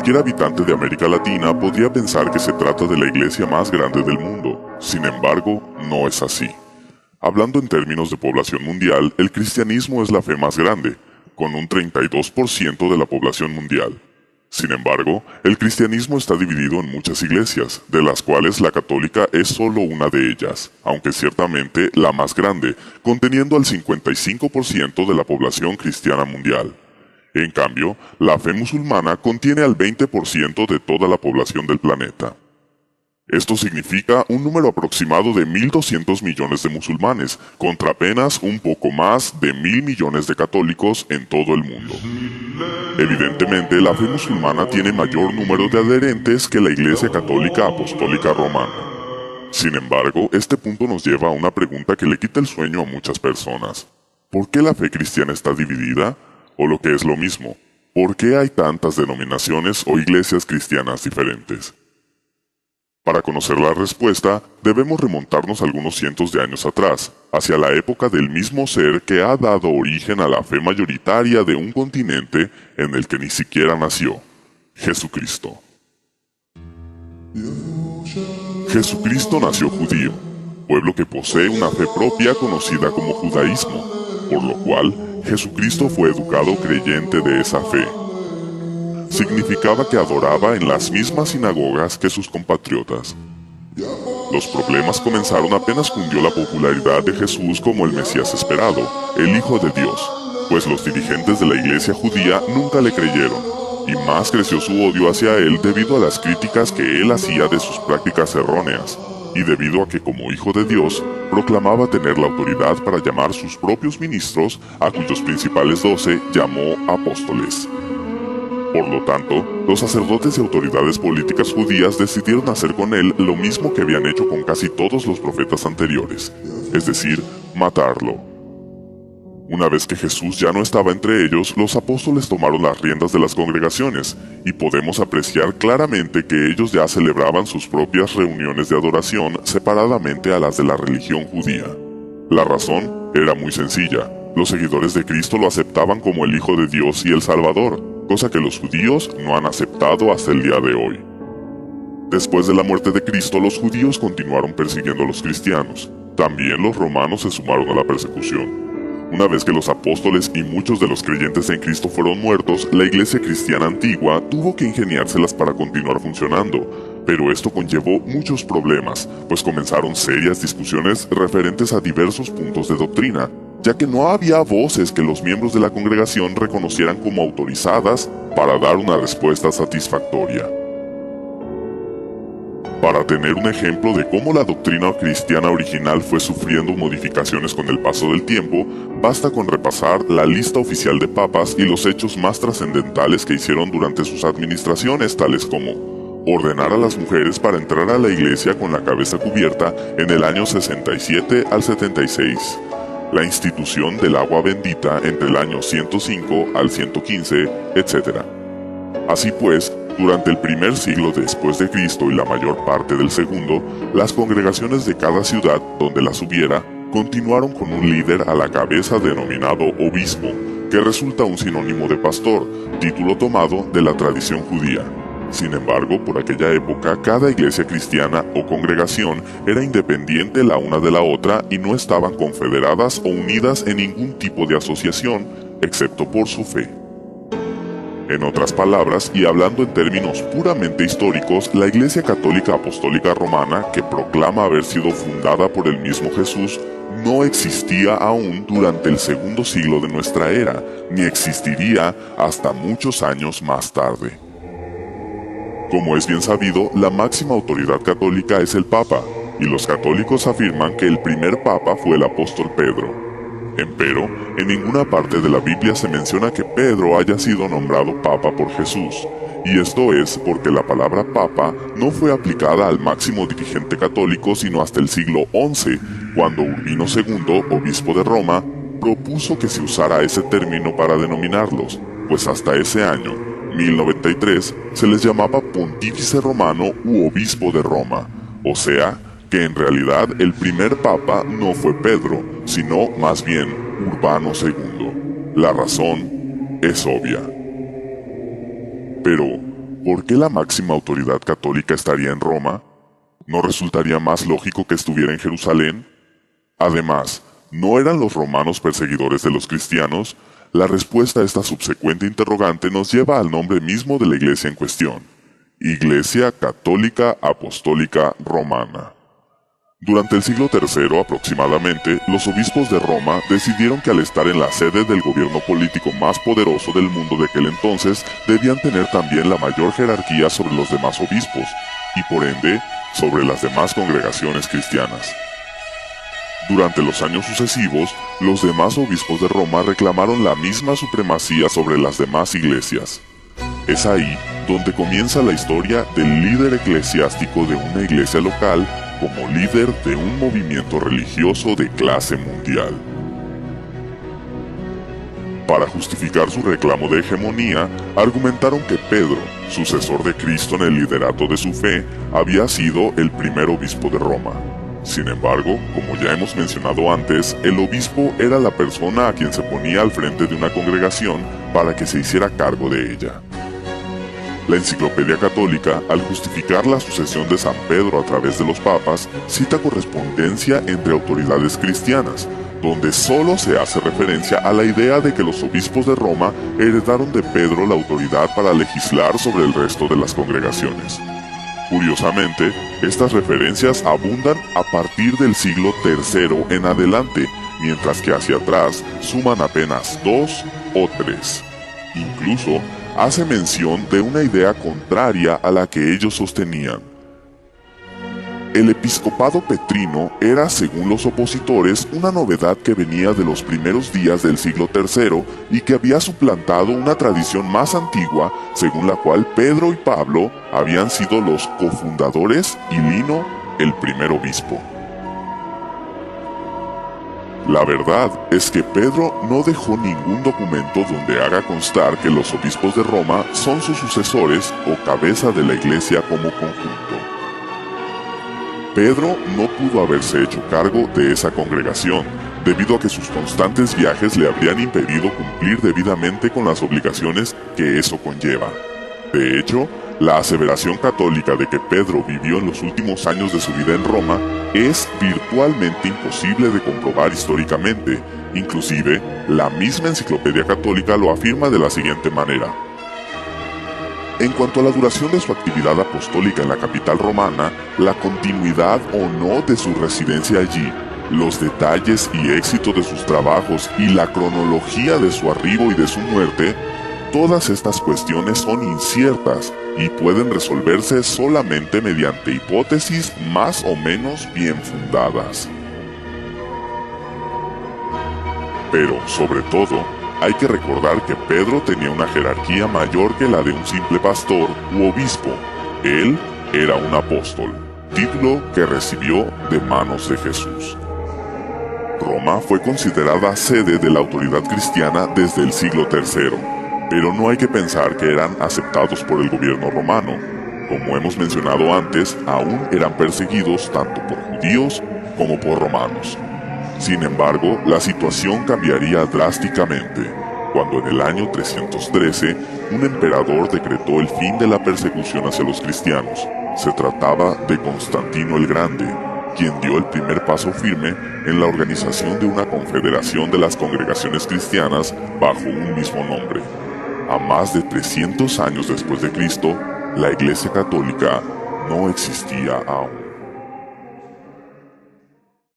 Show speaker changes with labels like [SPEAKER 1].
[SPEAKER 1] Cualquier habitante de América Latina podría pensar que se trata de la iglesia más grande del mundo. Sin embargo, no es así. Hablando en términos de población mundial, el cristianismo es la fe más grande, con un 32% de la población mundial. Sin embargo, el cristianismo está dividido en muchas iglesias, de las cuales la católica es solo una de ellas, aunque ciertamente la más grande, conteniendo al 55% de la población cristiana mundial. En cambio, la fe musulmana contiene al 20% de toda la población del planeta. Esto significa un número aproximado de 1.200 millones de musulmanes, contra apenas un poco más de 1.000 millones de católicos en todo el mundo. Evidentemente, la fe musulmana tiene mayor número de adherentes que la Iglesia Católica Apostólica Romana. Sin embargo, este punto nos lleva a una pregunta que le quita el sueño a muchas personas. ¿Por qué la fe cristiana está dividida? O lo que es lo mismo, ¿por qué hay tantas denominaciones o iglesias cristianas diferentes? Para conocer la respuesta, debemos remontarnos algunos cientos de años atrás, hacia la época del mismo ser que ha dado origen a la fe mayoritaria de un continente en el que ni siquiera nació, Jesucristo. Jesucristo nació judío, pueblo que posee una fe propia conocida como judaísmo, por lo cual Jesucristo fue educado creyente de esa fe. Significaba que adoraba en las mismas sinagogas que sus compatriotas. Los problemas comenzaron apenas cundió la popularidad de Jesús como el Mesías esperado, el Hijo de Dios, pues los dirigentes de la iglesia judía nunca le creyeron, y más creció su odio hacia él debido a las críticas que él hacía de sus prácticas erróneas, y debido a que como Hijo de Dios, proclamaba tener la autoridad para llamar sus propios ministros, a cuyos principales 12 llamó apóstoles. Por lo tanto, los sacerdotes y autoridades políticas judías decidieron hacer con él lo mismo que habían hecho con casi todos los profetas anteriores, es decir, matarlo. Una vez que Jesús ya no estaba entre ellos, los apóstoles tomaron las riendas de las congregaciones, y podemos apreciar claramente que ellos ya celebraban sus propias reuniones de adoración separadamente a las de la religión judía. La razón era muy sencilla: los seguidores de Cristo lo aceptaban como el Hijo de Dios y el Salvador, cosa que los judíos no han aceptado hasta el día de hoy. Después de la muerte de Cristo, los judíos continuaron persiguiendo a los cristianos. También los romanos se sumaron a la persecución. Una vez que los apóstoles y muchos de los creyentes en Cristo fueron muertos, la iglesia cristiana antigua tuvo que ingeniárselas para continuar funcionando, pero esto conllevó muchos problemas, pues comenzaron serias discusiones referentes a diversos puntos de doctrina, ya que no había voces que los miembros de la congregación reconocieran como autorizadas para dar una respuesta satisfactoria. Para tener un ejemplo de cómo la doctrina cristiana original fue sufriendo modificaciones con el paso del tiempo, basta con repasar la lista oficial de papas y los hechos más trascendentales que hicieron durante sus administraciones, tales como ordenar a las mujeres para entrar a la iglesia con la cabeza cubierta en el año 67 al 76, la institución del agua bendita entre el año 105 al 115, etc. Así pues, durante el primer siglo después de Cristo y la mayor parte del segundo, las congregaciones de cada ciudad donde las hubiera continuaron con un líder a la cabeza denominado obispo, que resulta un sinónimo de pastor, título tomado de la tradición judía. Sin embargo, por aquella época, cada iglesia cristiana o congregación era independiente la una de la otra y no estaban confederadas o unidas en ningún tipo de asociación, excepto por su fe. En otras palabras, y hablando en términos puramente históricos, la Iglesia Católica Apostólica Romana, que proclama haber sido fundada por el mismo Jesús, no existía aún durante el segundo siglo de nuestra era, ni existiría hasta muchos años más tarde. Como es bien sabido, la máxima autoridad católica es el Papa, y los católicos afirman que el primer Papa fue el apóstol Pedro. Empero, en ninguna parte de la Biblia se menciona que Pedro haya sido nombrado Papa por Jesús, y esto es porque la palabra Papa no fue aplicada al máximo dirigente católico sino hasta el siglo XI, cuando Urbino II, obispo de Roma, propuso que se usara ese término para denominarlos, pues hasta ese año, 1093, se les llamaba Pontífice Romano u Obispo de Roma, o sea, que en realidad el primer papa no fue Pedro, sino más bien Urbano II. La razón es obvia. Pero, ¿por qué la máxima autoridad católica estaría en Roma? ¿No resultaría más lógico que estuviera en Jerusalén? Además, ¿no eran los romanos perseguidores de los cristianos? La respuesta a esta subsecuente interrogante nos lleva al nombre mismo de la iglesia en cuestión: Iglesia Católica Apostólica Romana. Durante el siglo III aproximadamente, los obispos de Roma decidieron que al estar en la sede del gobierno político más poderoso del mundo de aquel entonces, debían tener también la mayor jerarquía sobre los demás obispos, y por ende, sobre las demás congregaciones cristianas. Durante los años sucesivos, los demás obispos de Roma reclamaron la misma supremacía sobre las demás iglesias. Es ahí donde comienza la historia del líder eclesiástico de una iglesia local como líder de un movimiento religioso de clase mundial. Para justificar su reclamo de hegemonía, argumentaron que Pedro, sucesor de Cristo en el liderato de su fe, había sido el primer obispo de Roma. Sin embargo, como ya hemos mencionado antes, el obispo era la persona a quien se ponía al frente de una congregación para que se hiciera cargo de ella. La Enciclopedia Católica, al justificar la sucesión de San Pedro a través de los papas, cita correspondencia entre autoridades cristianas, donde solo se hace referencia a la idea de que los obispos de Roma heredaron de Pedro la autoridad para legislar sobre el resto de las congregaciones. Curiosamente, estas referencias abundan a partir del siglo III en adelante, mientras que hacia atrás suman apenas 2 o 3. Incluso, hace mención de una idea contraria a la que ellos sostenían. El episcopado petrino era, según los opositores, una novedad que venía de los primeros días del siglo III y que había suplantado una tradición más antigua, según la cual Pedro y Pablo habían sido los cofundadores y Lino el primer obispo. La verdad es que Pedro no dejó ningún documento donde haga constar que los obispos de Roma son sus sucesores o cabeza de la iglesia como conjunto. Pedro no pudo haberse hecho cargo de esa congregación, debido a que sus constantes viajes le habrían impedido cumplir debidamente con las obligaciones que eso conlleva. De hecho, la aseveración católica de que Pedro vivió en los últimos años de su vida en Roma es virtualmente imposible de comprobar históricamente. Inclusive, la misma Enciclopedia Católica lo afirma de la siguiente manera. En cuanto a la duración de su actividad apostólica en la capital romana, la continuidad o no de su residencia allí, los detalles y éxito de sus trabajos y la cronología de su arribo y de su muerte, todas estas cuestiones son inciertas y pueden resolverse solamente mediante hipótesis más o menos bien fundadas. Pero, sobre todo, hay que recordar que Pedro tenía una jerarquía mayor que la de un simple pastor u obispo. Él era un apóstol, título que recibió de manos de Jesús. Roma fue considerada sede de la autoridad cristiana desde el siglo III, pero no hay que pensar que eran aceptados por el gobierno romano. Como hemos mencionado antes, aún eran perseguidos tanto por judíos como por romanos. Sin embargo, la situación cambiaría drásticamente, cuando en el año 313 un emperador decretó el fin de la persecución hacia los cristianos. Se trataba de Constantino el Grande, quien dio el primer paso firme en la organización de una confederación de las congregaciones cristianas bajo un mismo nombre. A más de 300 años después de Cristo, la Iglesia Católica no existía aún.